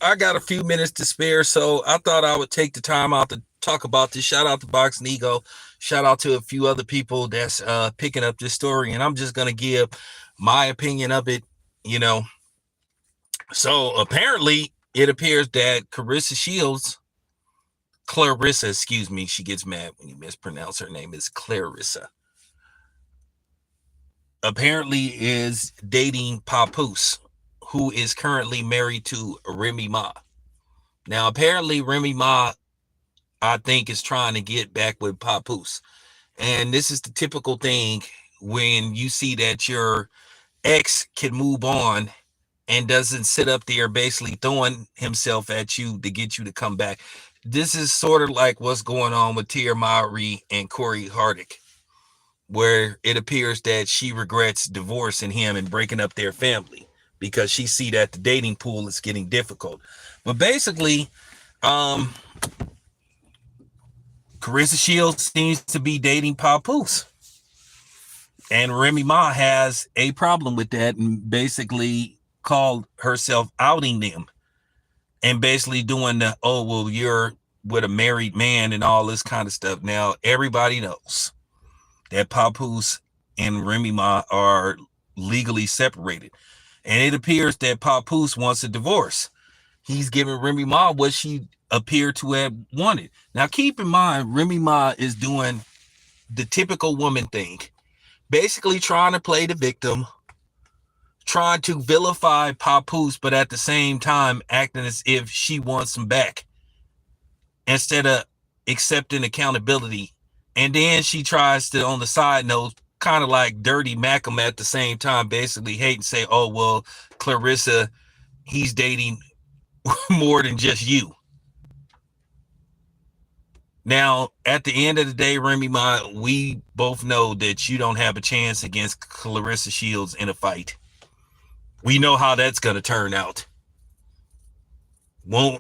I got a few minutes to spare, so I thought I would take the time out to talk about this. Shout out to Box and Ego. Shout out to a few other people that's picking up this story, and I'm just gonna give my opinion of it. You know, so apparently it appears that Clarissa, excuse me, she gets mad when you mispronounce her name. Is Clarissa. Apparently is dating Papoose, who is currently married to Remy Ma. Now, apparently Remy Ma, I think, is trying to get back with Papoose. And this is the typical thing when you see that your ex can move on and doesn't sit up there basically throwing himself at you to get you to come back. This is sort of like what's going on with Tia Mowry and Corey Hardick, where it appears that she regrets divorcing him and breaking up their family because she see that the dating pool is getting difficult. But basically, um, Clarissa Shields seems to be dating Papoose. And Remy Ma has a problem with that and basically called herself outing them and basically doing the, oh, well, you're with a married man and all this kind of stuff. Now, everybody knows that Papoose and Remy Ma are legally separated. And it appears that Papoose wants a divorce. He's giving Remy Ma what she appeared to have wanted. Now, keep in mind, Remy Ma is doing the typical woman thing, basically trying to play the victim, trying to vilify Papoose, but at the same time acting as if she wants him back instead of accepting accountability. And then she tries to, on the side note, kind of like dirty Mac him at the same time, basically hate and say, oh, well, Clarissa, he's dating more than just you. Now, at the end of the day, Remy Ma, we both know that you don't have a chance against Clarissa Shields in a fight. We know how that's going to turn out.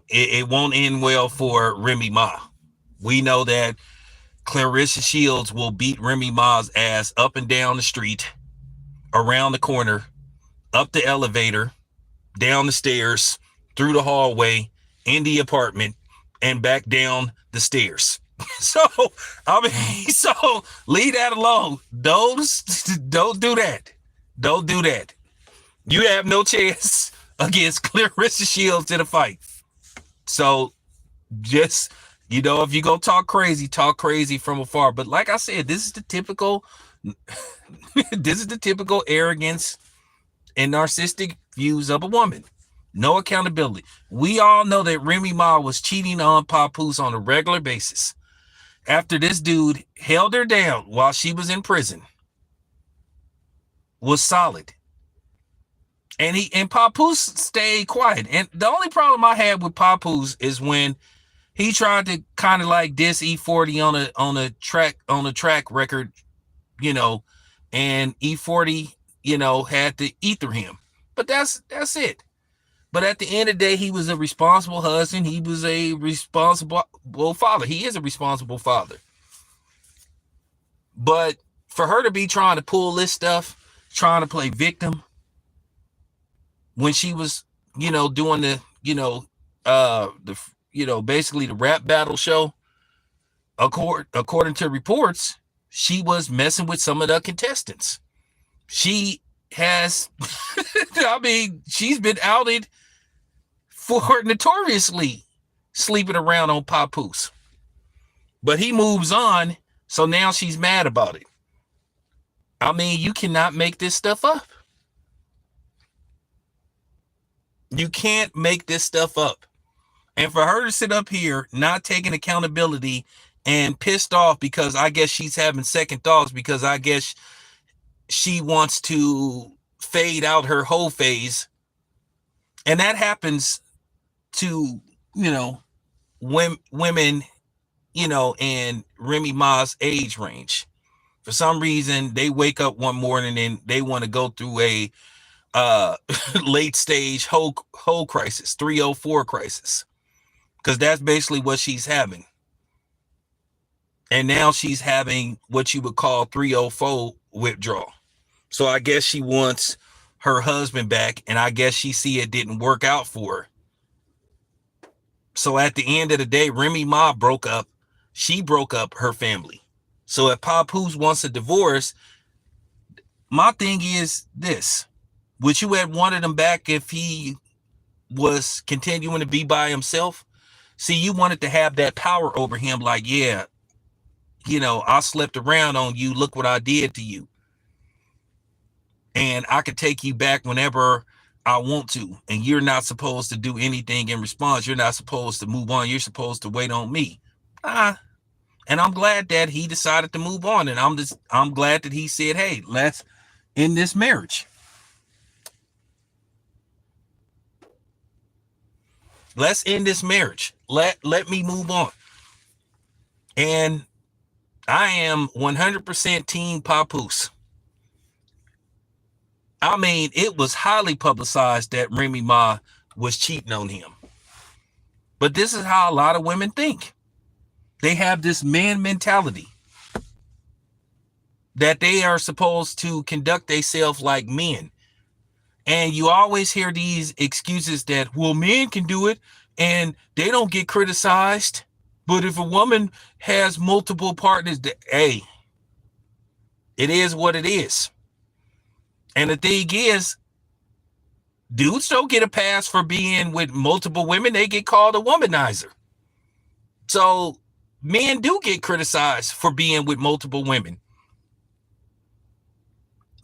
It won't end well for Remy Ma. We know that Clarissa Shields will beat Remy Ma's ass up and down the street, around the corner, up the elevator, down the stairs, through the hallway, in the apartment, and back down the stairs. So, I mean, so leave that alone. Don't do that. Don't do that. You have no chance against Clarissa Shields in a fight. So just, if you go talk crazy from afar. But like I said, this is the typical arrogance and narcissistic views of a woman. No accountability. We all know that Remy Ma was cheating on Papoose on a regular basis after this dude held her down while she was in prison. Was solid. And Papoose stayed quiet. And the only problem I had with Papoose is when he tried to kind of like diss E40 on a track record, and E40, had to ether him. But that's it. But at the end of the day, he was a responsible husband. He was a responsible father. He is a responsible father. But for her to be trying to pull this stuff, trying to play victim, when she was, doing the, basically the rap battle show, according to reports, she was messing with some of the contestants. She has, she's been outed for notoriously sleeping around on Papoose. But he moves on, so now she's mad about it. You cannot make this stuff up. You can't make this stuff up. And for her to sit up here not taking accountability and pissed off because I guess she's having second thoughts because I guess she wants to fade out her whole phase. And that happens to, women, in Remy Ma's age range. For some reason, they wake up one morning and they want to go through a late stage whole crisis, 304 crisis, because that's basically what she's having. And now she's having what you would call 304 withdrawal. So I guess she wants her husband back, and I guess she see it didn't work out for her. So at the end of the day, Remy Ma broke up. She broke up her family. So if Papoose wants a divorce, my thing is this. Would you have wanted him back if he was continuing to be by himself? See, you wanted to have that power over him, like, yeah, I slept around on you. Look what I did to you. And I could take you back whenever I want to. And you're not supposed to do anything in response. You're not supposed to move on. You're supposed to wait on me. And I'm glad that he decided to move on. And I'm glad that he said, hey, let's end this marriage. Let's end this marriage. Let me move on. And I am 100% team Papoose. I mean, it was highly publicized that Remy Ma was cheating on him. But this is how a lot of women think. They have this man mentality that they are supposed to conduct themselves like men. And you always hear these excuses that, well, men can do it and they don't get criticized. But if a woman has multiple partners, hey, it is what it is. And the thing is, dudes don't get a pass for being with multiple women. They get called a womanizer. So men do get criticized for being with multiple women.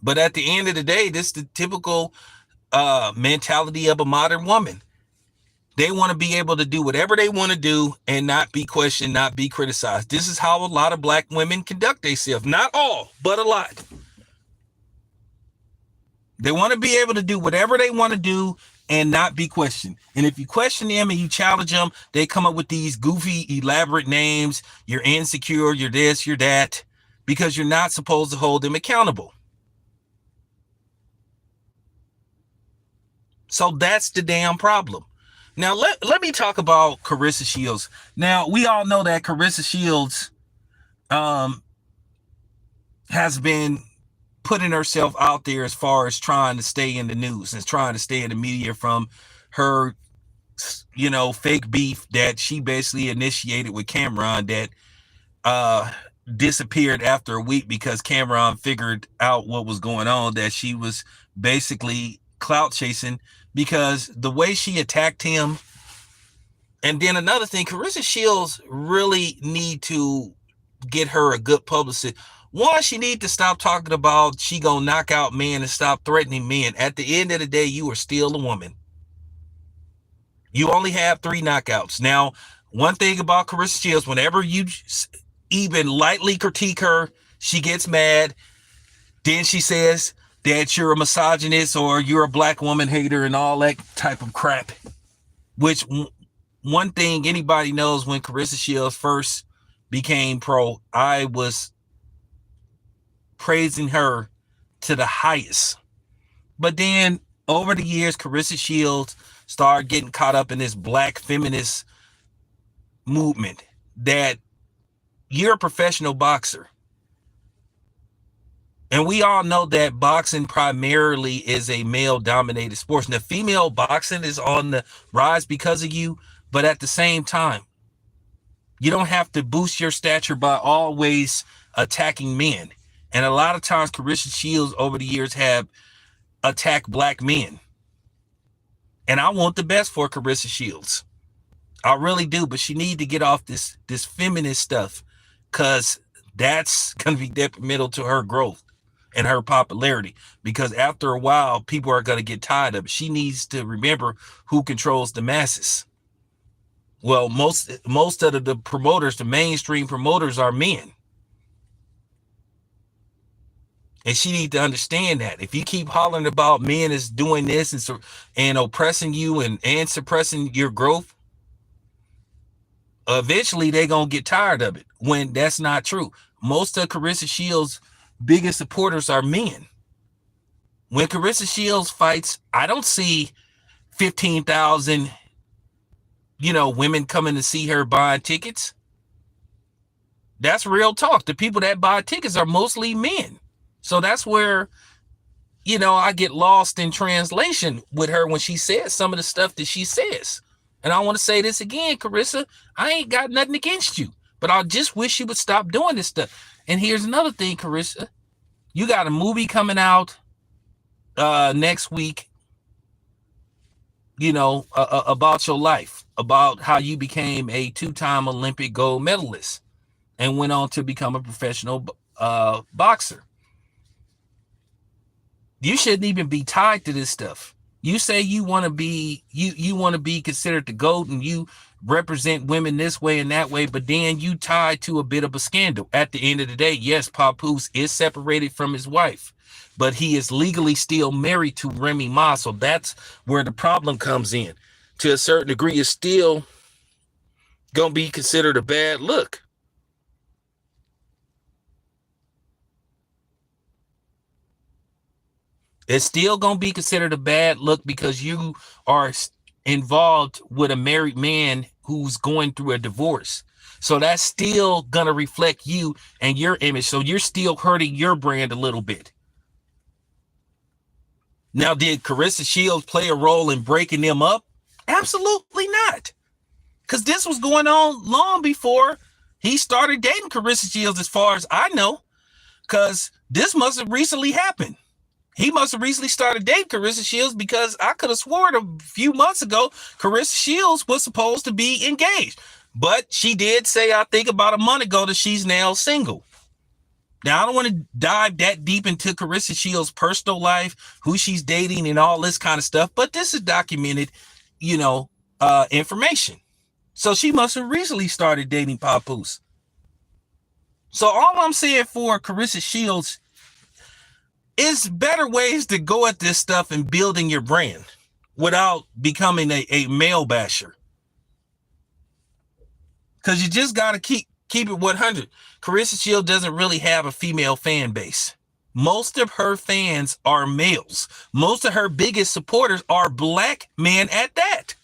But at the end of the day, this is the typical mentality of a modern woman. They want to be able to do whatever they want to do and not be questioned, not be criticized. This is how a lot of black women conduct themselves. Not all, but a lot. They want to be able to do whatever they want to do and not be questioned. And if you question them and you challenge them, they come up with these goofy, elaborate names. You're insecure, you're this, you're that, because you're not supposed to hold them accountable. So that's the damn problem. Now, let me talk about Clarissa Shields. Now, we all know that Clarissa Shields has been putting herself out there as far as trying to stay in the news and trying to stay in the media from her, fake beef that she basically initiated with Cameron that disappeared after a week because Cameron figured out what was going on, that she was basically clout chasing because the way she attacked him. And then another thing, Clarissa Shields really need to get her a good publicist. One, she need to stop talking about she gonna knock out men and stop threatening men. At the end of the day, you are still a woman. You only have 3 knockouts. Now, one thing about Clarissa Shields, whenever you even lightly critique her, she gets mad. Then she says that you're a misogynist or you're a black woman hater and all that type of crap. Which, one thing anybody knows, when Clarissa Shields first became pro, I was praising her to the highest. But then over the years, Clarissa Shields started getting caught up in this black feminist movement that you're a professional boxer. And we all know that boxing primarily is a male-dominated sport. Now, female boxing is on the rise because of you, but at the same time, you don't have to boost your stature by always attacking men. And a lot of times, Clarissa Shields over the years have attacked black men. And I want the best for Clarissa Shields. I really do, but she needs to get off this feminist stuff, because that's going to be detrimental to her growth and her popularity, because after a while, people are going to get tired of it. She needs to remember who controls the masses. Well, most of the promoters, the mainstream promoters, are men. And she needs to understand that. If you keep hollering about men is doing this and oppressing you and suppressing your growth, eventually they're going to get tired of it, when that's not true. Most of Clarissa Shields' biggest supporters are men. When Clarissa Shields fights, I don't see 15,000, women coming to see her buying tickets. That's real talk. The people that buy tickets are mostly men. So that's where, I get lost in translation with her when she says some of the stuff that she says. And I want to say this again, Clarissa, I ain't got nothing against you, but I just wish you would stop doing this stuff. And here's another thing, Clarissa. You got a movie coming out next week, about your life, about how you became a 2-time Olympic gold medalist and went on to become a professional boxer. You shouldn't even be tied to this stuff. You say you want to be you want to be considered the GOAT and you represent women this way and that way, but then you tied to a bit of a scandal. At the end of the day, yes, Papoose is separated from his wife, but he is legally still married to Remy Ma. So that's where the problem comes in. To a certain degree, it's still gonna be considered a bad look. It's still going to be considered a bad look because you are involved with a married man who's going through a divorce. So that's still going to reflect you and your image. So you're still hurting your brand a little bit. Now, did Clarissa Shields play a role in breaking them up? Absolutely not. Because this was going on long before he started dating Clarissa Shields, as far as I know. Because this must have recently happened. He must have recently started dating Clarissa Shields, because I could have sworn a few months ago Clarissa Shields was supposed to be engaged. But she did say, I think about a month ago, that she's now single. Now, I don't want to dive that deep into Clarissa Shields' personal life, who she's dating and all this kind of stuff, but this is documented, information. So she must have recently started dating Papoose. So all I'm saying for Clarissa Shields is better ways to go at this stuff and building your brand without becoming a male basher. Because you just got to keep it 100. Clarissa Shields doesn't really have a female fan base. Most of her fans are males. Most of her biggest supporters are black men at that.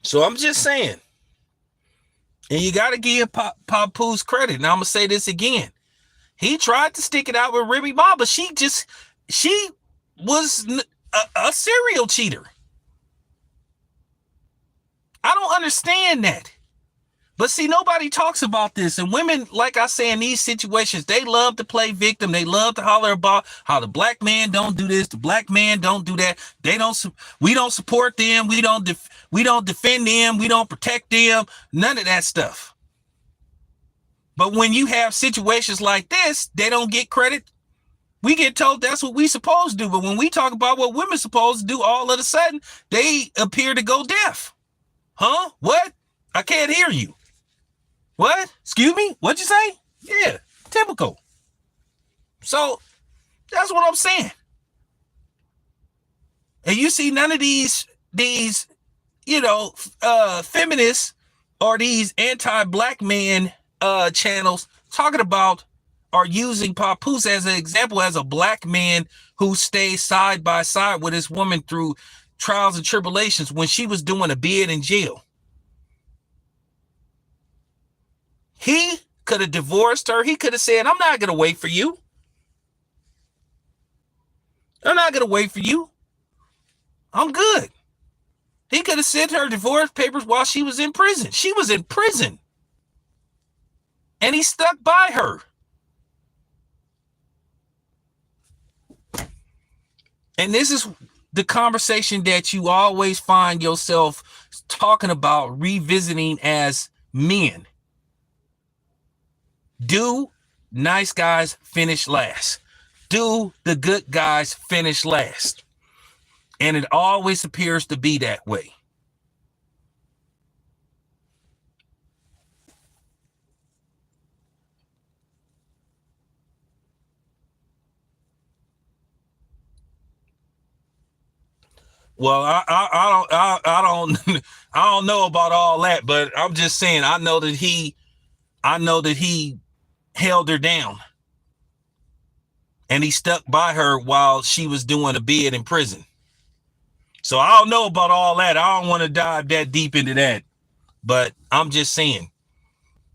So I'm just saying, and you got to give Papoose credit. Now I'm going to say this again. He tried to stick it out with Remy Ma, but she was a serial cheater. I don't understand that. But see, nobody talks about this. And women, like I say, in these situations, they love to play victim. They love to holler about how the black man don't do this, the black man don't do that. We don't support them. We don't defend them. We don't protect them. None of that stuff. But when you have situations like this, they don't get credit. We get told that's what we supposed to do. But when we talk about what women supposed to do, all of a sudden, they appear to go deaf. Huh? What? I can't hear you. What? Excuse me? What'd you say? Yeah, typical. So that's what I'm saying. And you see none of these feminists or these anti-black man channels talking about or using Papoose as an example, as a black man who stays side by side with his woman through trials and tribulations when she was doing a bid in jail. He could have divorced her. He could have said, I'm not going to wait for you. I'm not going to wait for you. I'm good. He could have sent her divorce papers while she was in prison. She was in prison. And he stuck by her. And this is the conversation that you always find yourself talking about, revisiting as men. Do nice guys finish last? Do the good guys finish last? And it always appears to be that way. Well, I don't know about all that, but I'm just saying I know that he held her down, and he stuck by her while she was doing a bid in prison. So I don't know about all that. I don't want to dive that deep into that, but I'm just saying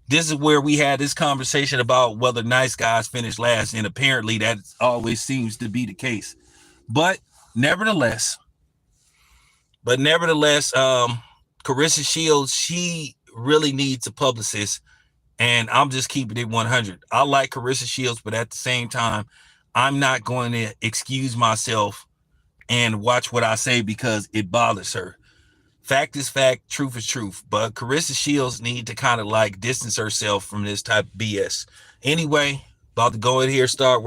This is where we had this conversation about whether nice guys finish last, and apparently that always seems to be the case. But nevertheless, Clarissa Shields, she really needs a publicist, and I'm just keeping it 100. I like Clarissa Shields, but at the same time, I'm not going to excuse myself and watch what I say because it bothers her. Fact is fact, truth is truth. But Clarissa Shields need to kind of like distance herself from this type of BS. Anyway, about to go in here, start work.